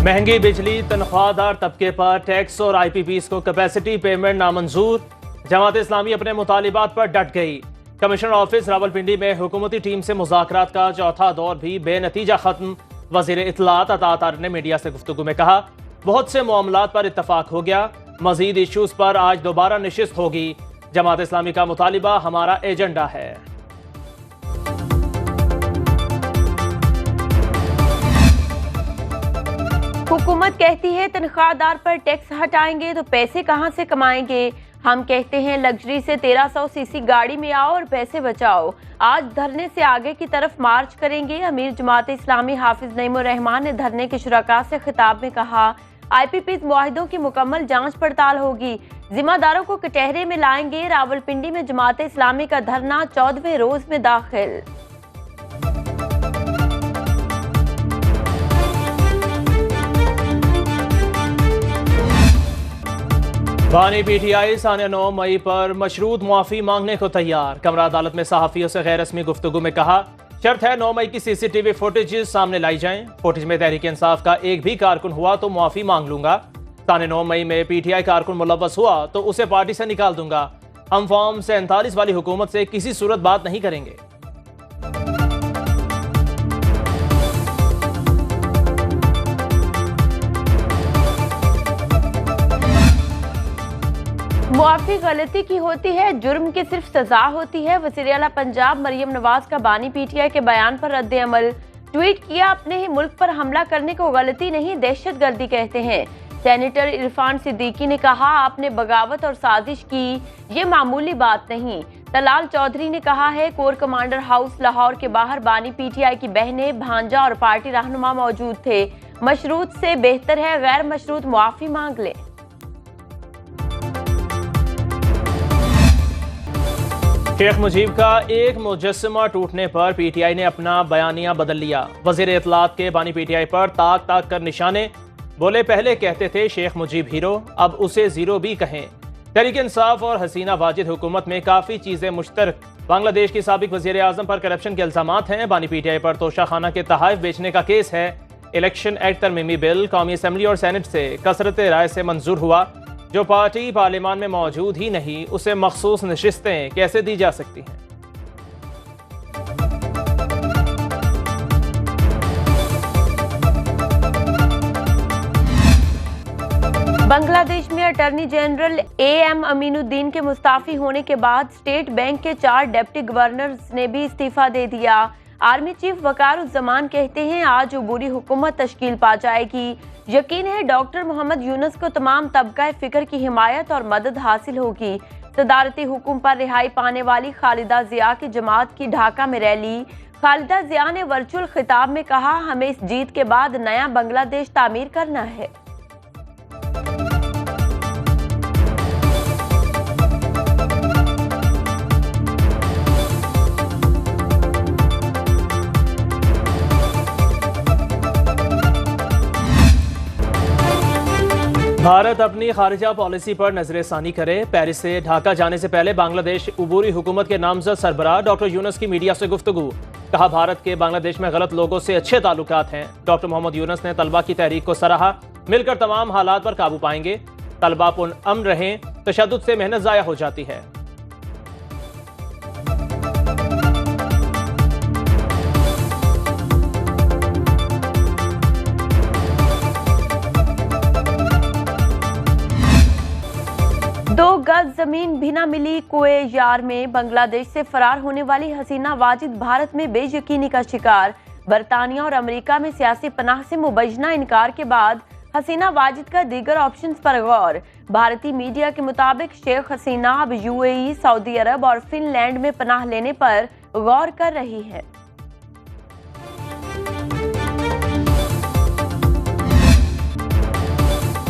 महंगी बिजली, तनख्वाहदार तबके पर टैक्स और IPPs को कैपेसिटी पेमेंट नामंजूर। जमात इस्लामी अपने मुतालिबात पर डट गई। कमिश्नर ऑफिस रावलपिंडी में हुकूमती टीम से मुज़ाकरात का चौथा दौर भी बेनतीजा खत्म। वज़ीर इत्तलात अता तारिक ने मीडिया से गुफ्तगू में कहा, बहुत से मामलात पर इत्तफाक हो गया, मजीद इशूज पर आज दोबारा नशिस्त होगी। जमात इस्लामी का मुतालिबा हमारा एजेंडा है। हुकूमत कहती है तनख्वाहदार पर टैक्स हटाएंगे तो पैसे कहां से कमाएंगे। हम कहते हैं लग्जरी से 1300 सीसी गाड़ी में आओ और पैसे बचाओ। आज धरने से आगे की तरफ मार्च करेंगे। अमीर जमात इस्लामी हाफिज नईमुर रहमान ने धरने के शुरका से खिताब में कहा, IPPs मुआहिदों की मुकम्मल जांच पड़ताल होगी, जिम्मेदारों को कटहरे में लाएंगे। रावलपिंडी में जमात इस्लामी का धरना 14वें रोज में दाखिल। बानी PTI साने 9 मई पर मशरूत मुआफ़ी मांगने को तैयार। कमरा अदालत में सहाफ़ियों से गैर रस्मी गुफ्तगू में कहा, शर्त है 9 मई की CCTV फुटेज सामने लाई जाएं। फुटेज में तहरीक इंसाफ का एक भी कारकुन हुआ तो मुआफ़ी मांग लूंगा। साने 9 मई में PTI कारकुन मुलव्वस हुआ तो उसे पार्टी से निकाल दूंगा। हम फॉर्म 47 वाली हुकूमत से किसी सूरत बात नहीं करेंगे। मुआफ़ी गलती की होती है, जुर्म की सिर्फ सजा होती है। वज़ीर आला पंजाब मरियम नवाज का बानी PTI के बयान पर रद्द अमल। ट्वीट किया, अपने ही मुल्क पर हमला करने को गलती नहीं, दहशतगर्दी कहते हैं। सेनेटर इरफान सिद्दीकी ने कहा, आपने बगावत और साजिश की, ये मामूली बात नहीं। तलाल चौधरी ने कहा है, कोर कमांडर हाउस लाहौर के बाहर बानी PTI की बहनें, भांजा और पार्टी रहनुमा मौजूद थे। मशरूत से बेहतर है गैर मशरूत मुआफ़ी मांग ले। शेख मुजीब का एक मुजस्समा टूटने पर PTI ने अपना बयानिया बदल लिया। वज़ीर इत्तलात के बानी PTI पर ताक ताक कर निशाने, बोले पहले कहते थे शेख मुजीब हीरो, अब उसे जीरो भी कहें। तहरीक इंसाफ और हसीना वाजिद हुकूमत में काफ़ी चीज़ें मुश्तरक। बांग्लादेश की साबिक वज़ीर आज़म पर करप्शन के इल्ज़ामात हैं। बानी PTI पर तोशाखाना के तहाइफ बेचने का केस है। इलेक्शन एक्ट तरमीमी बिल कौमी असम्बली और सेनेट से कसरत राय से मंजूर हुआ। जो पार्टी पार्लियामान में मौजूद ही नहीं, उसे मखसूस नशिस्तें कैसे दी जा सकती हैं। बांग्लादेश में अटॉर्नी जनरल AM अमीनुद्दीन के मुस्ताफी होने के बाद स्टेट बैंक के 4 डिप्टी गवर्नर्स ने भी इस्तीफा दे दिया। आर्मी चीफ वकारुज़्ज़मान कहते हैं, आज अबूरी हुकूमत तश्कील पा जाएगी। यकीन है डॉक्टर मोहम्मद यूनुस को तमाम तबका फिक्र की हिमायत और मदद हासिल होगी। सदारती हुक्म पर रिहाई पाने वाली खालिदा जिया की जमात की ढाका में रैली। खालिदा जिया ने वर्चुअल खिताब में कहा, हमें इस जीत के बाद नया बांग्लादेश तामीर करना है। भारत अपनी खारिजा पॉलिसी पर नजरसानी करे। पेरिस से ढाका जाने से पहले बांग्लादेश उबूरी हुकूमत के नामजद सरबराह डॉक्टर यूनुस की मीडिया से गुफ्तगू। कहा, भारत के बांग्लादेश में गलत लोगों से अच्छे ताल्लुकात हैं। डॉक्टर मोहम्मद यूनुस ने तलबा की तहरीक को सराहा, मिलकर तमाम हालात पर काबू पाएंगे। तलबा पुरअमन रहें, तशद्दुद से मेहनत ज़ाया हो जाती है। दो गज जमीन भी न मिली कुए यार में। बांग्लादेश से फरार होने वाली हसीना वाजिद भारत में बेयकीनी का शिकार। बरतानिया और अमेरिका में सियासी पनाह से मुबैना इनकार के बाद हसीना वाजिद का दीगर ऑप्शंस पर गौर। भारतीय मीडिया के मुताबिक शेख हसीना अब UAE, सऊदी अरब और फिनलैंड में पनाह लेने पर गौर कर रही है।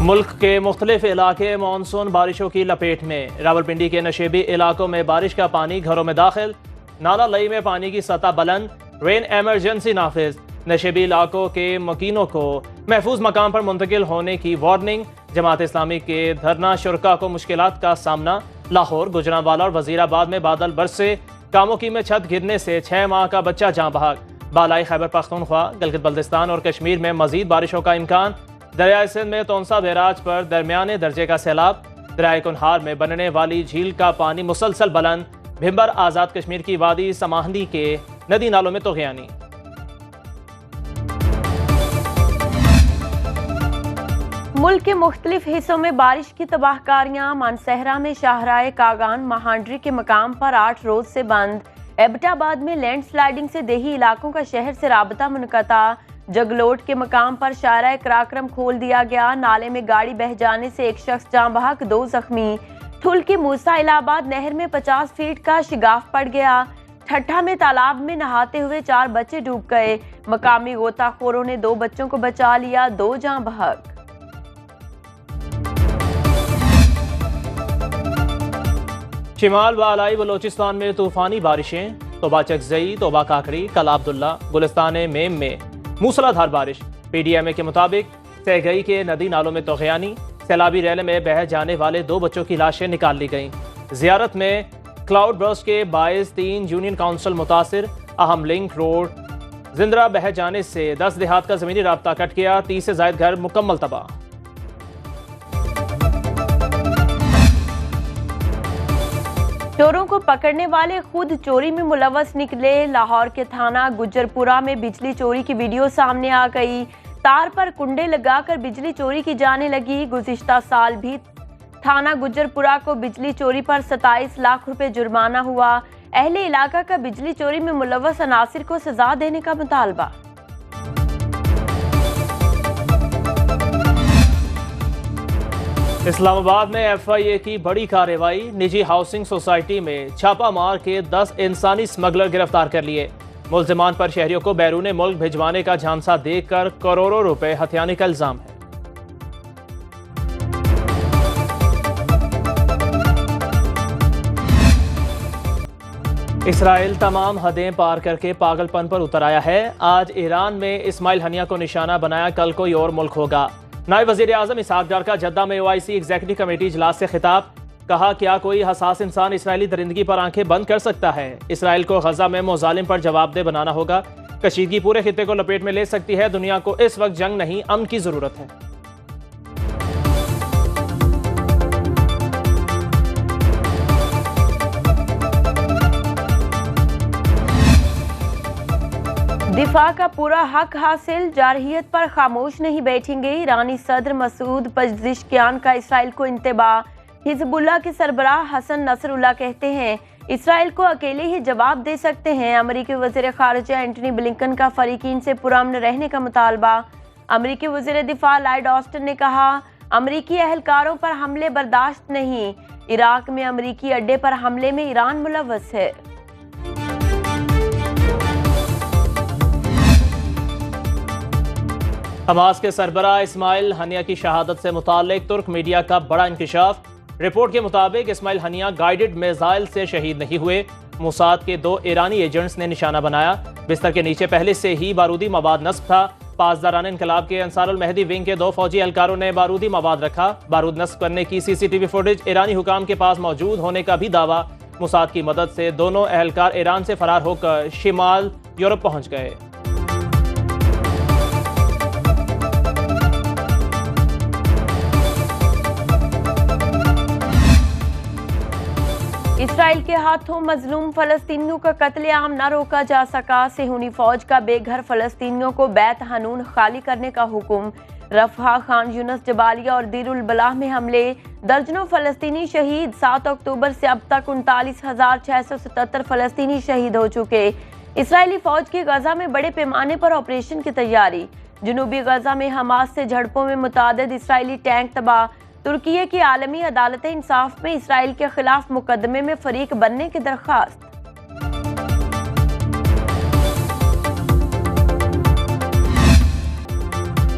मुल्क के मुख्तलिफ इलाके मानसून बारिशों की लपेट में। रावलपिंडी के नशेबी इलाकों में बारिश का पानी घरों में दाखिल। नाला लई में पानी की सतह बुलंद, रेन एमरजेंसी नाफिज। नशेबी इलाकों के मकीनों को महफूज मकाम पर मुंतकिल होने की वार्निंग। जमात इस्लामी के धरना शुरका को मुश्किलात का सामना। लाहौर, गुजरांवाला और वजीराबाद में बादल बरसे। कामोकी में छत गिरने से 6 माह का बच्चा जाँ बहक। बालाई खैबर पख्तूनख्वा, गिलगित बल्तिस्तान और कश्मीर में मजीद बारिशों का इम्कान। दरियाए सिंध में तोंसा बैराज पर दरमियाने दर्जे का सैलाब। दरियाए कुनहार में बनने वाली झील का पानी मुसलसल बुलंद। भिंबर आज़ाद कश्मीर की वादी समाहनी के नदी नालों में तोग़यानी। मुल्क के मुख्तलिफ हिस्सों में बारिश की तबाहकारियां। मानसहरा में शाहराए कागान महांडरी के मकाम पर 8 रोज से बंद। एबटाबाद में लैंडस्लाइडिंग से देही इलाकों का शहर से राबता मुनक़ता। जगलोट के मकाम पर शाहराए कराक्रम खोल दिया गया। नाले में गाड़ी बह जाने से एक शख्स जाँ बहक, 2 जख्मी। ठुल की मूसा इलाहाबाद नहर में 50 फीट का शिगाफ पड़ गया। ठट्ठा में तालाब में नहाते हुए 4 बच्चे डूब गए। मकामी गोताखोरों ने 2 बच्चों को बचा लिया, 2 जाँ बहक। शिमाल व अलाई बलोचिस्तान में तूफानी बारिशें। तोबा चकजई, तोबा काकड़ी, कला अब्दुल्ला, गुलिस्तान मेम में मूसलाधार बारिश। PDMA के मुताबिक सहगई के नदी नालों में तोग़यानी। सैलाबी रैले में बह जाने वाले 2 बच्चों की लाशें निकाल ली गईं। ज़ियारत में क्लाउड बर्स्ट के बायस 3 यूनियन काउंसिल मुतासिर। अहम लिंक रोड जिंदरा बह जाने से 10 देहात का ज़मीनी राब्ता कट गया। 30 से ज़ायद घर मुकम्मल तबाह। चोरों को पकड़ने वाले खुद चोरी में मुलव्वस निकले। लाहौर के थाना गुज्जरपुरा में बिजली चोरी की वीडियो सामने आ गई। तार पर कुंडे लगाकर बिजली चोरी की जाने लगी। गुज़िश्ता साल भी थाना गुज्जरपुरा को बिजली चोरी पर 27 लाख रुपए जुर्माना हुआ। अहले इलाका का बिजली चोरी में मुलव्वस अनासिर को सजा देने का मुतालबा। इस्लामाबाद में FIA की बड़ी कार्रवाई। निजी हाउसिंग सोसाइटी में छापा मार के 10 इंसानी स्मगलर गिरफ्तार कर लिए। मुल्जिमान पर शहरियों को बैरून मुल्क भिजवाने का झांसा देकर करोड़ों रुपए हथियाने का इल्जाम है। इसराइल तमाम हदें पार करके पागलपन पर उतर आया है। आज ईरान में इस्माइल हनिया को निशाना बनाया, कल कोई और मुल्क होगा। नायब वज़ीर आज़म इसहाक डार का जद्दा में OIC एग्जीक्यूटिव कमेटी इजलास से खिताब। कहा, क्या कोई हसास इंसान इसराइली दरिंदगी पर आंखें बंद कर सकता है? इसराइल को गजा में मुज़ालिम पर जवाबदेह बनाना होगा। कशीदगी पूरे खित्ते को लपेट में ले सकती है। दुनिया को इस वक्त जंग नहीं, अमन की जरूरत है। दिफा का पूरा हक हासिल, जारहियत पर खामोश नहीं बैठेंगे। ईरानी सदर मसूद पज़ेश्कियान का इसराइल को इंतबाह। हिजबुल्लाह के सरबराह हसन नसरुल्लाह कहते हैं इसराइल को अकेले ही जवाब दे सकते हैं। अमरीकी वज़ीर ख़ारिजा एंटनी ब्लिंकन का फ़रीकीन से पुरअमन रहने का मुतालबा। अमरीकी वज़ीर दिफा लॉयड ऑस्टिन ने कहा, अमरीकी एहलकारों पर हमले बर्दाश्त नहीं। इराक में अमरीकी अड्डे पर हमले में ईरान मुलव्वस है। हमास के सरबराह इस्माइल हनिया की शहादत से मुताल्लिक तुर्क मीडिया का बड़ा इंकशाफ। रिपोर्ट के मुताबिक इस्माइल हनिया गाइडेड मिसाइल से शहीद नहीं हुए। मोसाद के 2 ईरानी एजेंट्स ने निशाना बनाया। बिस्तर के नीचे पहले से ही बारूदी मवाद नस्ब था। पासदारान इनकलाब के अंसारुल मेहदी विंग के 2 फौजी एहलकारों ने बारूदी मवाद रखा। बारूद नस्ब करने की CCTV फुटेज ईरानी हुकाम के पास मौजूद होने का भी दावा। मोसाद की मदद से दोनों एहलकार ईरान से फरार होकर शिमाल यूरोप पहुंच गए। इसराइल के हाथों मजलूम फलस्तीनियों का कत्लेआम न रोका जा सका। सेहूनी फौज का बेघर फलस्तीनियों को बैत हनून खाली करने का हुक्म। रफहा, खान यूनस, जबालिया और दीरुल बलाह में हमले, दर्जनों फलस्तीनी शहीद। 7 अक्टूबर से अब तक 39,677 फलस्तीनी शहीद हो चुके। इसराइली फौज की गजा में बड़े पैमाने पर ऑपरेशन की तैयारी। जनूबी गजा में हमास से झड़पों में मुतादिद इसराइली टैंक तबाह। तुर्की की आलमी अदालत इंसाफ में इसराइल के खिलाफ मुकदमे में फरीक बनने की दरख्वास्त।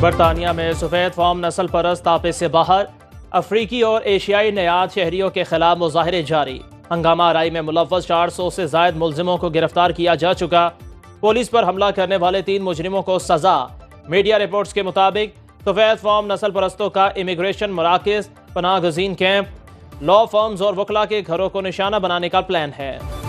बरतानिया में सफेद फार्म नस्ल परस्त तापे से बाहर। अफ्रीकी और एशियाई नयाद शहरियों के खिलाफ मुजाहरे जारी। हंगामा आराई में मुलव्वस 400 से जायद मुल्जिमों को गिरफ्तार किया जा चुका। पुलिस पर हमला करने वाले 3 मुजरिमों को सजा। मीडिया रिपोर्ट्स के मुताबिक सफेद फार्म नस्ल परस्तों का इमिग्रेशन मराकज़, पनाह गज़ीन कैंप, लॉ फर्म्स और वकला के घरों को निशाना बनाने का प्लान है।